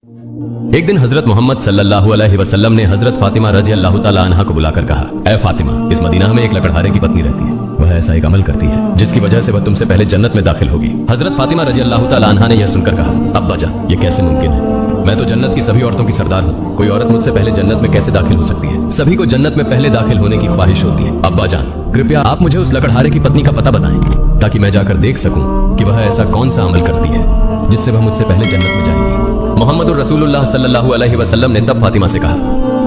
एक दिन हजरत मोहम्मद सल्लल्लाहु अलैहि वसल्लम ने हजरत फातिमा रजी अल्लाह ताला अन्हा को बुलाकर कहा, ऐ फातिमा, इस मदीना में एक लकड़हारे की पत्नी रहती है। वह ऐसा एक अमल करती है जिसकी वजह से वह तुमसे पहले जन्नत में दाखिल होगी। हजरत फातिमा रजी अल्लाह ताला अन्हा ने यह सुनकर कहा, अब्बा जान, ये कैसे मुमकिन है? मैं तो जन्नत की सभी औरतों की सरदार हूँ। कोई औरत मुझसे पहले जन्नत में कैसे दाखिल हो सकती है? सभी को जन्नत में पहले दाखिल होने की ख्वाहिश होती है। अब्बा जान, कृपया आप मुझे उस लकड़हारे की पत्नी का पता बताएं ताकि मैं जाकर देख सकूं कि वह ऐसा कौन सा अमल करती है जिससे वह मुझसे पहले जन्नत में जाएगी। मोहम्मदुर रसूलुल्लाह सल्लल्लाहु अलैहि वसल्लम ने तब फातिमा से कहा,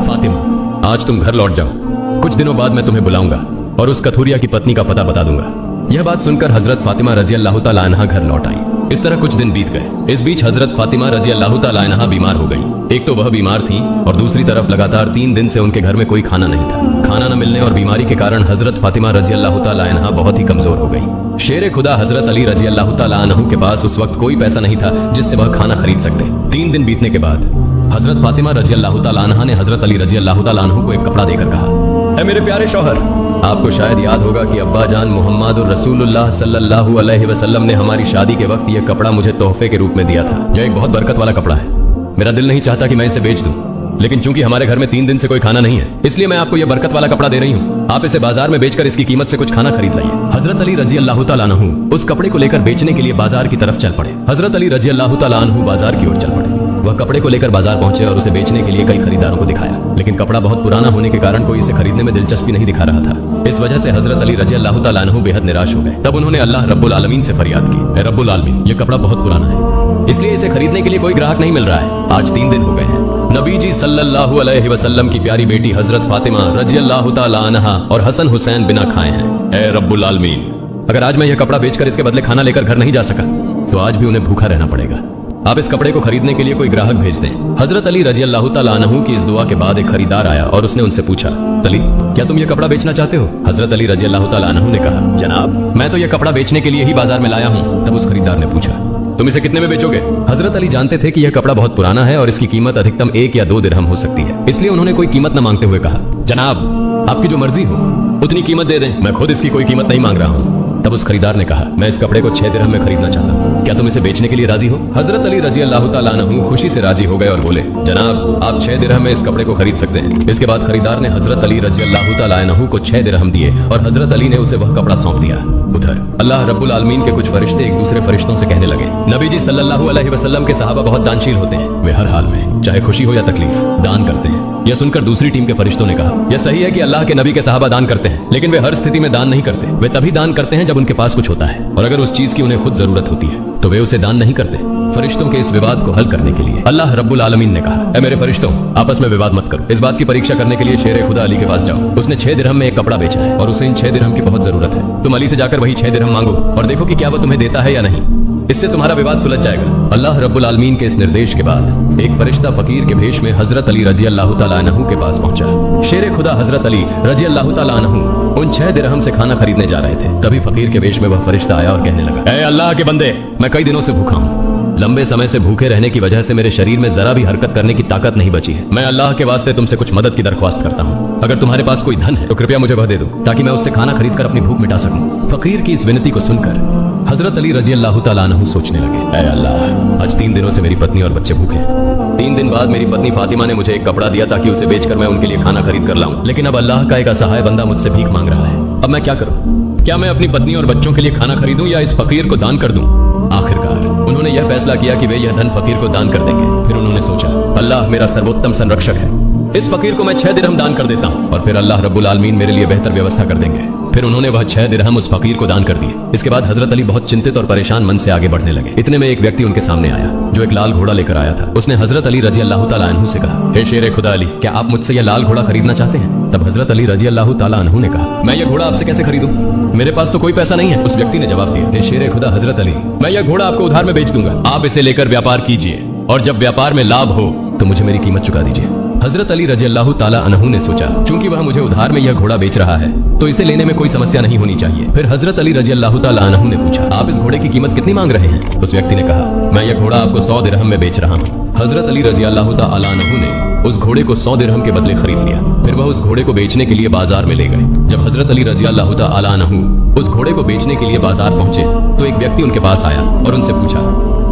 फातिमा, आज तुम घर लौट जाओ। कुछ दिनों बाद मैं तुम्हें बुलाऊंगा और उस कथूरिया की पत्नी का पता बता दूंगा। यह बात सुनकर हजरत फातिमा रजी अल्लाह ताला अन्हा घर लौट आई। इस तरह कुछ दिन बीत गए। इस बीच हजरत फातिमा रजी अल्लाह ताला अन्हा बीमार हो गई। एक तो वह बीमार थी और दूसरी तरफ लगातार 3 दिन से उनके घर में कोई खाना नहीं था। खाना न मिलने और बीमारी के कारण हजरत फातिमा रजी अल्लाह ताला अन्हा बहुत ही कमजोर हो गई। शेर खुदा हजरत अली रजी अल्लाह ताला अन्हु के पास उस वक्त कोई पैसा नहीं था जिससे वह खाना खरीद सकते। 3 दिन बीतने के बाद हजरत फातिमा रजी अल्लाह ताला अन्हा ने हजरत अली रजी अल्लाह ताला अन्हु को एक कपड़ा देकर कहा, ऐ मेरे प्यारे शौहर, आपको शायद याद होगा कि अब्बा जान मुहम्मदुर रसूलुल्लाह सल्लल्लाहु अलैहि वसल्लम ने हमारी शादी के वक्त यह कपड़ा मुझे तोहफे के रूप में दिया था। यह एक बहुत बरकत वाला कपड़ा है। मेरा दिल नहीं चाहता कि मैं इसे बेच दूं, लेकिन चूंकि हमारे घर में 3 दिन से कोई खाना नहीं है, इसलिए मैं आपको यह बरकत वाला कपड़ा दे रही हूँ। आप इसे बाजार में बेचकर इसकी कीमत से कुछ खाना खरीद लाइए। हजरत अली रजी अल्लाह ताला अन्हु उस कपड़े को लेकर बेचने के लिए बाजार की तरफ चल पड़े। हजरत अली रजी अल्लाह ताला अन्हु बाजार की ओर चल पड़े। वह कपड़े को लेकर बाजार पहुंचे और उसे बेचने के लिए कई खरीदारों को दिखाया, लेकिन कपड़ा बहुत पुराना होने के कारण कोई इसे खरीदने में दिलचस्पी नहीं दिखा रहा था। इस वजह से हजरत अली रजी अल्लाह ताला अन्हु बेहद निराश हो गए। तब उन्होंने अल्लाह रब्बुल आलमीन से फरियाद की, ऐ रब्बुल आलमीन, यह कपड़ा बहुत पुराना है, इसलिए इसे खरीदने के लिए कोई ग्राहक नहीं मिल रहा है। आज 3 दिन हो गए हैं। नबी जी सल्लल्लाहु अलैहि वसल्लम की प्यारी बेटी हजरत फातिमा रजी अल्लाह ताला अन्हा और हसन हुसैन बिना खाए हैं। ऐ रब्बुल आलमीन, अगर आज मैं यह कपड़ा बेचकर इसके बदले खाना लेकर घर नहीं जा सका तो आज भी उन्हें भूखा रहना पड़ेगा। आप इस कपड़े को खरीदने के लिए कोई ग्राहक भेज दें। हजरत अली रजी अल्लाह ताला अन्हु की इस दुआ के बाद एक खरीदार आया और उसने उनसे पूछा, अली, क्या तुम यह कपड़ा बेचना चाहते हो? हजरत अली रजी अल्लाह ताला अन्हु ने कहा, जनाब, मैं तो यह कपड़ा बेचने के लिए ही बाजार में लाया हूँ। तब उस खरीदार ने पूछा, तुम इसे कितने में बेचोगे? हजरत अली जानते थे कि यह कपड़ा बहुत पुराना है और इसकी कीमत अधिकतम 1 या 2 दिरहम हो सकती है, इसलिए उन्होंने कोई कीमत न मांगते हुए कहा, जनाब, आपकी जो मर्जी हो उतनी कीमत दे दें, मैं खुद इसकी कोई कीमत नहीं मांग रहा हूँ। तब उस खरीदार ने कहा, मैं इस कपड़े को 6 दिरहम में खरीदना चाहता हूँ, क्या तुम इसे बेचने के लिए राजी हो? हजरत अली रजी अल्लाह ताला अन्हु खुशी से राजी हो गए और बोले, जनाब, आप 6 दिरहम में इस कपड़े को खरीद सकते हैं। इसके बाद खरीदार ने हजरत अली रजी अल्लाह ताला अन्हु को 6 दिरहम दिए और हजरत अली ने उसे वह कपड़ा सौंप दिया। उधर अल्लाह रब्बुल आलमीन के कुछ फरिश्ते एक दूसरे फरिश्तों से कहने लगे, नबी जी सल्लल्लाहु अलैहि वसल्लम के सहाबा बहुत दानशील होते हैं। वे हर हाल में, चाहे खुशी हो या तकलीफ, दान करते हैं। यह सुनकर दूसरी टीम के फरिश्तों ने कहा, यह सही है कि अल्लाह के नबी के सहाबा दान करते हैं, लेकिन वे हर स्थिति में दान नहीं करते। वे तभी दान करते हैं जब उनके पास कुछ होता है, और अगर उस चीज की उन्हें खुद जरूरत होती है तो वे उसे दान नहीं करते। फरिश्तों के इस विवाद को हल करने के लिए अल्लाह रब्बुल आलमीन ने कहा, ऐ मेरे फरिश्तों, आपस में विवाद मत करो। इस बात की परीक्षा करने के लिए शेर खुदा अली के पास जाओ। उसने 6 दिरहम में एक कपड़ा बेचा है और उसे इन 6 दिरहम की बहुत जरूरत है। तुम अली से जाकर वही 6 दिरहम मांगो और देखो कि क्या वो तुम्हें देता है या नहीं। इससे तुम्हारा विवाद सुलझ जाएगा। अल्लाह रब्बुल आलमीन के इस निर्देश के बाद एक फरिश्ता फकीर के भेष में हजरत अली रजी अल्लाह ताला अन्हु के पास पहुंचा। शेर खुदा हजरत अली रजी अल्लाह ताला अन्हु उन 6 दिरहम से खाना खरीदने जा रहे थे। तभी फकीर के भेष में वह फरिश्ता आया और कहने लगा, ऐ अल्लाह के बंदे, मैं कई दिनों से भूखा हूँ। लंबे समय से भूखे रहने की वजह से मेरे शरीर में जरा भी हरकत करने की ताकत नहीं बची है। मैं अल्लाह के वास्ते तुमसे कुछ मदद की दरख्वास्त करता हूँ। अगर तुम्हारे पास कोई धन है तो कृपया मुझे वह दे दो ताकि मैं उससे खाना खरीद कर अपनी भूख मिटा सकूं। फकीर की इस विनती को सुनकर हजरत अली रजी अल्लाह ताला अन्हु सोचने लगे, ऐ अल्लाह, आज 3 दिनों से मेरी पत्नी और बच्चे भूखे हैं। 3 दिन बाद मेरी पत्नी फातिमा ने मुझे एक कपड़ा दिया ताकि उसे बेचकर मैं उनके लिए खाना खरीद कर लाऊं, लेकिन अब अल्लाह का एक असहाय बंदा मुझसे भीख मांग रहा है। अब मैं क्या करूं? क्या मैं अपनी पत्नी और बच्चों के लिए खाना खरीदूं या इस फकीर को दान कर दूं? आखिरकार उन्होंने यह फैसला किया कि वे यह धन फकीर को दान कर देंगे। फिर उन्होंने सोचा, अल्लाह मेरा सर्वोत्तम संरक्षक है, इस फकीर को मैं 6 दिरहम दान कर देता हूँ और फिर अल्लाह रब्बुल आलमीन मेरे लिए बेहतर व्यवस्था कर देंगे। फिर उन्होंने वह 6 दिरहम उस फकीर को दान कर दिए। इसके बाद हजरत अली बहुत चिंतित और परेशान मन से आगे बढ़ने लगे। इतने में एक व्यक्ति उनके सामने आया जो एक लाल घोड़ा लेकर आया था। उसने हजरत अली रजी अल्लाह ताला अन्हु से कहा, हे शेर खुदा अली, क्या आप मुझसे यह लाल घोड़ा खरीदना चाहते हैं? तब हजरत अली रजी अल्लाह ताला अन्हु ने कहा, मैं यह घोड़ा आपसे कैसे खरीदूं? मेरे पास तो कोई पैसा नहीं है। उस व्यक्ति ने जवाब दिया, हे शेर खुदा हजरत अली, मैं यह घोड़ा आपको उधार में बेच दूंगा। आप इसे लेकर व्यापार कीजिए और जब व्यापार में लाभ हो तो मुझे मेरी कीमत चुका दीजिए। हजरत अली रजी अल्लाह ताला अन्हु ने सोचा, चूंकि वह मुझे उधार में यह घोड़ा बेच रहा है तो इसे लेने में कोई समस्या नहीं होनी चाहिए। फिर हजरत अली रजी अल्लाह ताला अन्हु ने पूछा, आप इस घोड़े की कीमत कितनी मांग रहे हैं? उस व्यक्ति ने कहा, मैं यह घोड़ा आपको 100 दिरहम में बेच रहा हूँ। हजरत अली रजी अल्लाह ताला अन्हु ने उस घोड़े को 100 दिरहम के बदले खरीद लिया। फिर वह उस घोड़े को बेचने के लिए बाजार में ले गए। जब हजरत अली रजी अल्लाह ताला अन्हु उस घोड़े को बेचने के लिए बाजार पहुंचे तो एक व्यक्ति उनके पास आया और उनसे पूछा,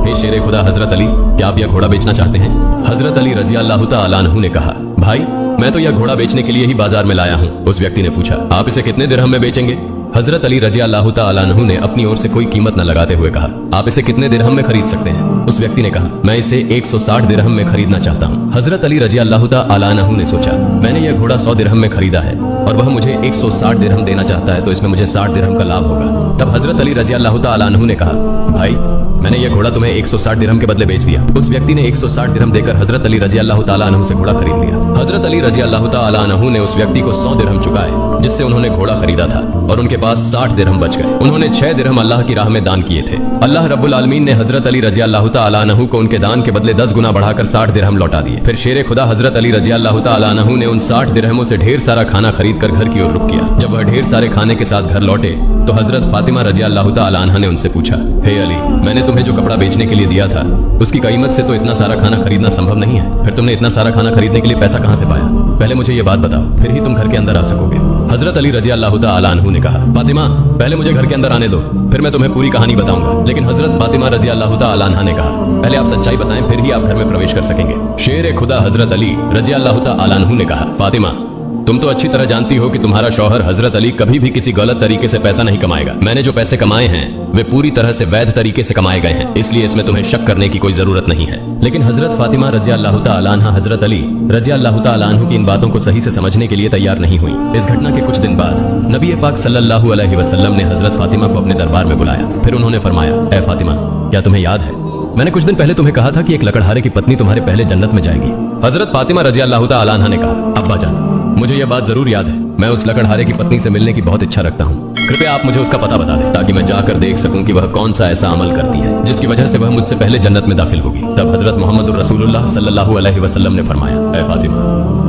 हे शेर खुदा हजरत अली, क्या आप यह घोड़ा बेचना चाहते हैं? हजरत अली रजी अल्लाह तआला अन्हु ने कहा, भाई मैं तो यह घोड़ा बेचने के लिए ही बाजार में लाया हूँ। उस व्यक्ति ने पूछा, आप इसे कितने दिरहम में बेचेंगे? हजरत अली रजी अल्लाह तआला अन्हु ने अपनी ओर से कोई कीमत न लगाते हुए कहा, आप इसे कितने दिरहम में खरीद सकते हैं? उस व्यक्ति ने कहा, मैं इसे 160 दिरहम में खरीदना चाहता हूँ। हजरत अली रजी अल्लाह तआला अन्हु ने सोचा, मैंने यह घोड़ा 100 दिरहम में खरीदा है और वह मुझे 160 दिरहम देना चाहता है, तो इसमें मुझे 60 दिरहम का लाभ होगा। तब हजरत अली रजी अल्लाह तआला अन्हु ने कहा, भाई मैंने यह घोड़ा तुम्हें 160 दिरहम के बदले बेच दिया। उस व्यक्ति ने 160 दिरहम देकर हजरत अली रजी अल्लाह तआला अन्हु से घोड़ा खरीद लिया। हजरत अली रजी अल्लाह तआला अन्हु ने उस व्यक्ति को 100 दिरहम चुकाए जिससे उन्होंने घोड़ा खरीदा था और उनके पास 60 दिरहम बच गए। उन्होंने 6 दिरहम अल्लाह की राह में दान किए थे। अल्लाह रब्बुल आलमीन ने हजरत अली रजी अल्लाह तआला अन्हु को उनके दान के बदले 10 गुना बढ़ाकर 60 दिरहम लौटा दिए। फिर शेर खुदा हजरत अली रजी अल्लाह तआला अन्हु ने उन 60 दिरहमों से ढेर सारा खाना खरीद कर घर की ओर रुख किया। जब वह ढेर सारे खाने के साथ घर लौटे तो हजरत फातिमा रजी अल्लाह तआला अन्हा ने उनसे पूछा, हे अली, मैंने तुम्हें जो कपड़ा बेचने के लिए दिया था उसकी कीमत से तो इतना सारा खाना खरीदना संभव नहीं है, फिर तुमने इतना सारा खाना खरीदने के लिए पैसा कहाँ से पाया? पहले मुझे ये बात बताओ, फिर ही तुम घर के अंदर आ सकोगे। हजरत अली रजी अल्लाह तआला अन्हु ने कहा, फातिमा पहले मुझे घर के अंदर आने दो, फिर मैं तुम्हें पूरी कहानी बताऊंगा। लेकिन हजरत फातिमा रजी अल्लाह तआला अन्हा ने कहा, पहले आप सच्चाई बताएं, फिर ही आप घर में प्रवेश कर सकेंगे। शेर खुदा हजरत अली रजी अल्लाह तआला अन्हु ने कहा, फातिमा तुम तो अच्छी तरह जानती हो कि तुम्हारा शौहर हजरत अली कभी भी किसी गलत तरीके से पैसा नहीं कमाएगा। मैंने जो पैसे कमाए हैं वे पूरी तरह से वैध तरीके से कमाए गए हैं, इसलिए इसमें तुम्हें शक करने की कोई जरूरत नहीं है। लेकिन हजरत फातिमा रजी अल्लाह तआला अन्हा हजरत अली रजी अल्लाह तआला अन्हु की इन बातों को सही से समझने के लिए तैयार नहीं हुई। इस घटना के कुछ दिन बाद नबी पाक सल्लल्लाहु अलैहि वसल्लम ने हजरत फातिमा को अपने दरबार में बुलाया। फिर उन्होंने फरमाया, ए फातिमा, क्या तुम्हें याद है मैंने कुछ दिन पहले तुम्हें कहा था कि एक लकड़हारे की पत्नी तुम्हारे पहले जन्नत में जाएगी? हजरत फातिमा रजी अल्लाह तआला अन्हा ने कहा, अब्बा जान, मुझे यह बात जरूर याद है। मैं उस लकड़हारे की पत्नी से मिलने की बहुत इच्छा रखता हूँ। कृपया आप मुझे उसका पता बता दें ताकि मैं जाकर देख सकूं कि वह कौन सा ऐसा अमल करती है जिसकी वजह से वह मुझसे पहले जन्नत में दाखिल होगी। तब हजरत मोहम्मद रसूलुल्लाह सल्लल्लाहु अलैहि वसल्लम ने फरमाया, ए फातिमा,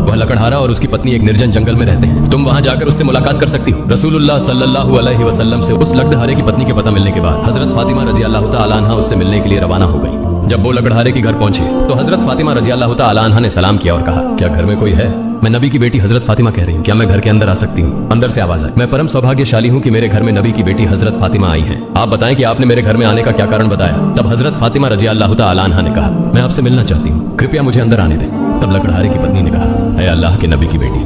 वह लकड़हारा और उसकी पत्नी एक निर्जन जंगल में रहते हैं, तुम वहां जाकर उससे मुलाकात कर सकती हो। रसूलुल्लाह सल्लल्लाहु अलैहि वसल्लम से उस लकड़हारे की पत्नी के पता मिलने के बाद हजरत फातिमा रजी अल्लाह तआला अन्हा उससे मिलने के लिए रवाना हो गई। जब वो लकड़हारे के घर पहुंचे तो हजरत फातिमा रजी अल्लाह तआला अन्हा ने सलाम किया और कहा, क्या घर में कोई है? मैं नबी की बेटी हजरत फातिमा कह रही हूँ, क्या मैं घर के अंदर आ सकती हूँ? अंदर से आवाज आई, मैं परम सौभाग्यशाली हूँ कि मेरे घर में नबी की बेटी हजरत फातिमा आई है। आप बताएं कि आपने मेरे घर में आने का क्या कारण बताया? तब हजरत फातिमा रजी अल्लाह तआला अन्हा ने कहा, मैं आपसे मिलना चाहती हूँ, कृपया मुझे अंदर आने दें। तब लकड़हारे की पत्नी ने कहा, ऐ अल्लाह के नबी की बेटी,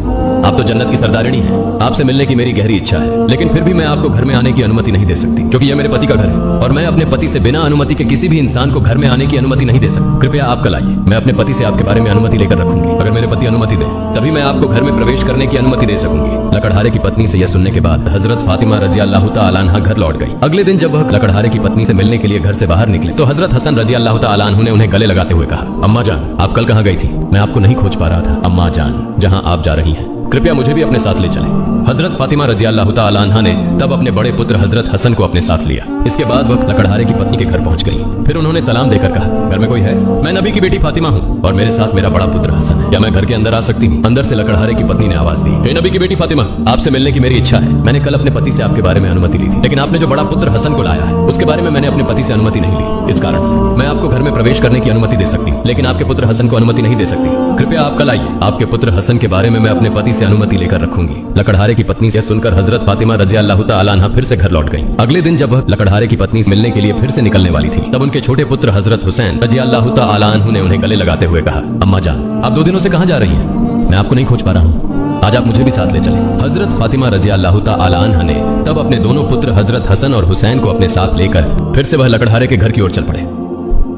आप तो जन्नत की सरदारिणी हैं, आपसे मिलने की मेरी गहरी इच्छा है, लेकिन फिर भी मैं आपको घर में आने की अनुमति नहीं दे सकती क्योंकि यह मेरे पति का घर है और मैं अपने पति से बिना अनुमति के किसी भी इंसान को घर में आने की अनुमति नहीं दे सकती। कृपया आप कल आइए, मैं अपने पति से आपके बारे में अनुमति लेकर रखूंगी। अगर मेरे पति अनुमति दें तभी मैं आपको घर में प्रवेश करने की अनुमति दे सकूंगी। लकड़हारे की पत्नी से यह सुनने के बाद हजरत फातिमा रजी अल्लाह तआला अन्हा घर लौट गई। अगले दिन जब वह लकड़हारे की पत्नी से मिलने के लिए घर से बाहर निकले तो हजरत हसन रजी अल्लाह तआला अन्हु ने उन्हें गले लगाते हुए कहा, अम्मा जान, आप कल कहाँ गई थी? मैं आपको नहीं खोज पा रहा था। अम्मा जान, जहाँ आप जा रही हैं कृपया मुझे भी अपने साथ ले चलें। हजरत फातिमा रजी अल्लाह तआला अन्हा ने तब अपने बड़े पुत्र हजरत हसन को अपने साथ लिया। इसके बाद वह लकड़हारे की पत्नी के घर पहुंच गई। फिर उन्होंने सलाम देकर कहा, घर में कोई है? मैं नबी की बेटी फातिमा हूँ और मेरे साथ मेरा बड़ा पुत्र हसन है, क्या मैं घर के अंदर आ सकती हूँ? अंदर से लकड़हारे की पत्नी ने आवाज दी, हे नबी की बेटी फातिमा, आपसे मिलने की मेरी इच्छा है। मैंने कल अपने पति से आपके बारे में अनुमति ली थी, लेकिन आपने जो बड़ा पुत्र हसन को लाया है उसके बारे में मैंने अपने पति से अनुमति नहीं ली। इस कारण से मैं आपको घर में प्रवेश करने की अनुमति दे सकती हूँ, लेकिन आपके पुत्र हसन को अनुमति नहीं दे सकती। कृपया आप कल आइए, आपके पुत्र हसन के बारे में मैं अपने पति से अनुमति लेकर रखूंगी। लकड़हारे की पत्नी से सुनकर हजरत फातिमा रजी अल्लाह तआला अन्हा फिर से घर लौट गई। अगले दिन जब वह लकड़हारे की पत्नी से मिलने के लिए फिर से निकलने वाली थी तब उनके छोटे पुत्र हजरत हुसैन रजी अल्लाह तआला अन्हु ने उन्हें गले लगाते हुए कहा, अम्मा जान, आप 2 दिनों से कहाँ जा रही हैं? मैं आपको नहीं खोज पा रहा हूँ, आज आप मुझे भी साथ ले चले। हजरत फातिमा रजी अल्लाह तआला अन्हा ने तब अपने दोनों पुत्र हजरत हसन और हुसैन को अपने साथ लेकर फिर से वह लकड़हारे के घर की ओर चल पड़े।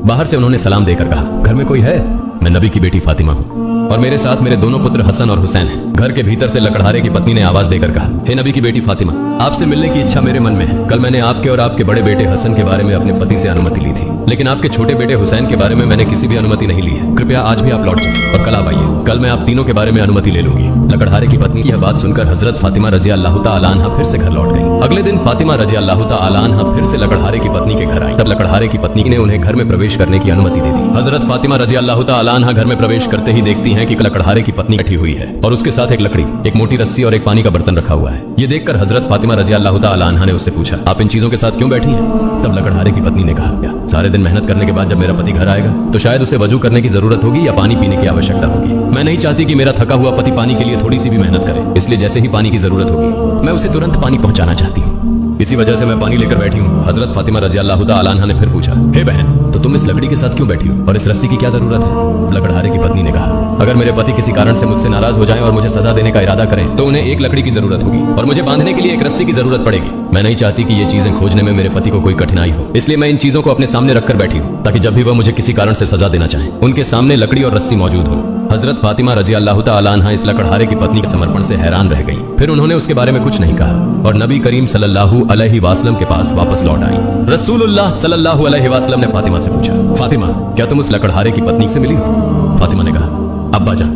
बाहर से उन्होंने सलाम देकर कहा, घर में कोई है? मैं नबी की बेटी फातिमा हूँ और मेरे साथ मेरे दोनों पुत्र हसन और हुसैन हैं। घर के भीतर से लकड़हारे की पत्नी ने आवाज देकर कहा, हे नबी की बेटी फातिमा, आपसे मिलने की इच्छा मेरे मन में है। कल मैंने आपके और आपके बड़े बेटे हसन के बारे में अपने पति से अनुमति ली थी, लेकिन आपके छोटे बेटे हुसैन के बारे में मैंने किसी भी अनुमति नहीं ली है। कृपया आज भी आप लौट जाएं और कल आप आइए, कल मैं आप तीनों के बारे में अनुमति ले लूंगी। लकड़हारे की पत्नी की यह बात सुनकर हजरत फातिमा रजी अल्लाह तआला अन्हा फिर से घर लौट गई। अगले दिन फातिमा रजी अल्लाह तआला अन्हा फिर से लकड़हारे की पत्नी के घर आई। तब लकड़हारे की पत्नी ने उन्हें घर में प्रवेश करने की अनुमति दे दी। हजरत फातिमा रजी अल्लाह तआला अन्हा घर में प्रवेश करते ही देखती हैं कि लकड़हारे की पत्नी बैठी हुई है और उसके साथ एक लकड़ी, एक मोटी रस्सी और एक पानी का बर्तन रखा हुआ है। ये देखकर हजरत फातिमा रजी अल्लाह तआला अन्हा ने उससे पूछा, आप इन चीजों के साथ क्यों बैठी हैं? तब लकड़हारे की पत्नी ने कहा, क्या सारे दिन मेहनत करने के बाद जब मेरा पति घर आएगा तो शायद उसे वजू करने की जरूरत होगी या पानी पीने की आवश्यकता होगी। मैं नहीं चाहती कि मेरा थका हुआ पति पानी के लिए थोड़ी सी भी मेहनत करे, इसलिए जैसे ही पानी की जरूरत होगी मैं उसे तुरंत पानी पहुंचाना चाहती हूँ। इसी वजह से मैं पानी लेकर बैठी हूँ। हजरत फातिमा रजी अल्लाह तआला अन्हा ने फिर पूछा, हे बहन, तो तुम इस लकड़ी के साथ क्यों बैठी हो और इस रस्सी की क्या जरूरत है? लकड़हारे की पत्नी ने कहा, अगर मेरे पति किसी कारण से मुझसे नाराज हो जाएं और मुझे सजा देने का इरादा करें तो उन्हें एक लकड़ी की जरूरत होगी और मुझे बांधने के लिए एक रस्सी की जरूरत पड़ेगी। मैं नहीं चाहती कि ये चीजें खोजने में मेरे पति को कोई कठिनाई हो, इसलिए मैं इन चीजों को अपने सामने रखकर बैठी हूँ ताकि जब भी वह मुझे किसी कारण से सजा देना चाहे उनके सामने लकड़ी और रस्सी मौजूद हो। हजरत फातिमा रजी अल्लाह तआला अन्हा इस लकड़हारे की पत्नी के समर्पण से हैरान रह गईं। फिर उन्होंने उसके बारे में कुछ नहीं कहा और नबी करीम सल्लल्लाहु अलैहि वसल्लम के पास वापस लौट आई। रसूलुल्लाह सल्लल्लाहु अलैहि वसल्लम ने फातिमा से पूछा, फातिमा, क्या तुम उस लकड़हारे की पत्नी से मिली हो? फातिमा ने कहा, अब्बा जान,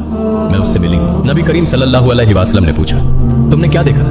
मैं उससे मिली हूँ। नबी करीम सल्लल्लाहु अलैहि वसल्लम ने पूछा, तुमने क्या देखा?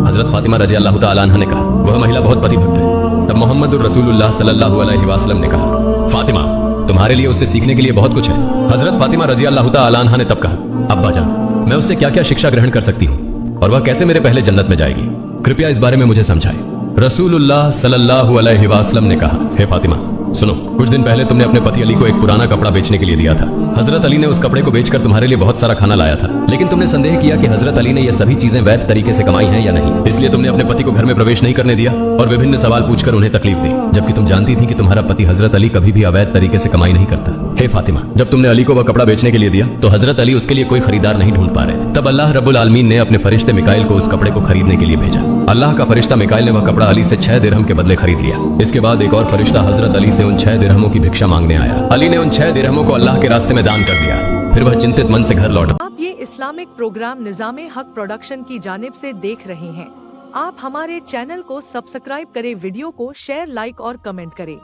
हजरत फातिमा रजी अल्लाह तआला अन्हा ने कहा, वह महिला बहुत पतिभक्त है। तब मोहम्मदुर रसूलुल्लाह सल्लल्लाहु अलैहि वसल्लम ने कहा, फातिमा, तुम्हारे लिए उससे सीखने के लिए बहुत कुछ है। हजरत फातिमा रजी अल्लाह तआला अन्हा ने तब कहा, अब्बा जान, मैं उससे क्या क्या शिक्षा ग्रहण कर सकती हूँ और वह कैसे मेरे पहले जन्नत में जाएगी? कृपया इस बारे में मुझे समझाएं। रसूलुल्लाह सल्लल्लाहु अलैहि वसल्लम ने कहा, हे फातिमा, सुनो, कुछ दिन पहले तुमने अपने पति अली को एक पुराना कपड़ा बेचने के लिए दिया था। हजरत अली ने उस कपड़े को बेचकर तुम्हारे लिए बहुत सारा खाना लाया था, लेकिन तुमने संदेह किया कि हजरत अली ने ये सभी चीजें वैध तरीके से कमाई हैं या नहीं, इसलिए तुमने अपने पति को घर में प्रवेश नहीं करने दिया और विभिन्न सवाल पूछकर उन्हें तकलीफ दी, जबकि तुम जानती थी कि तुम्हारा पति हजरत अली कभी भी अवैध तरीके से कमाई नहीं करता। हे फातिमा, जब तुमने अली को वह कपड़ा बेचने के लिए दिया तो हजरत अली उसके लिए कोई खरीदार नहीं ढूंढ पा रहे थे। तब अल्लाह रब्बुल आलमीन ने अपने फरिश्ते मिकाइल को उस कपड़े को खरीदने के लिए भेजा। अल्लाह का फरिश्ता मिकाइल ने वह कपड़ा अली से 6 दिरहम के बदले खरीद लिया। इसके बाद एक और फरिश्ता हजरत अली से उन 6 दिरहमों की भिक्षा मांगने आया। अली ने उन 6 दिरहमों को अल्लाह के रास्ते में दान कर दिया। फिर वह चिंतित मन से घर लौटा। आप ये इस्लामिक प्रोग्राम निज़ामे हक प्रोडक्शन की जानिब से देख रहे हैं। आप हमारे चैनल को सब्सक्राइब करें, वीडियो को शेयर, लाइक और कमेंट करें।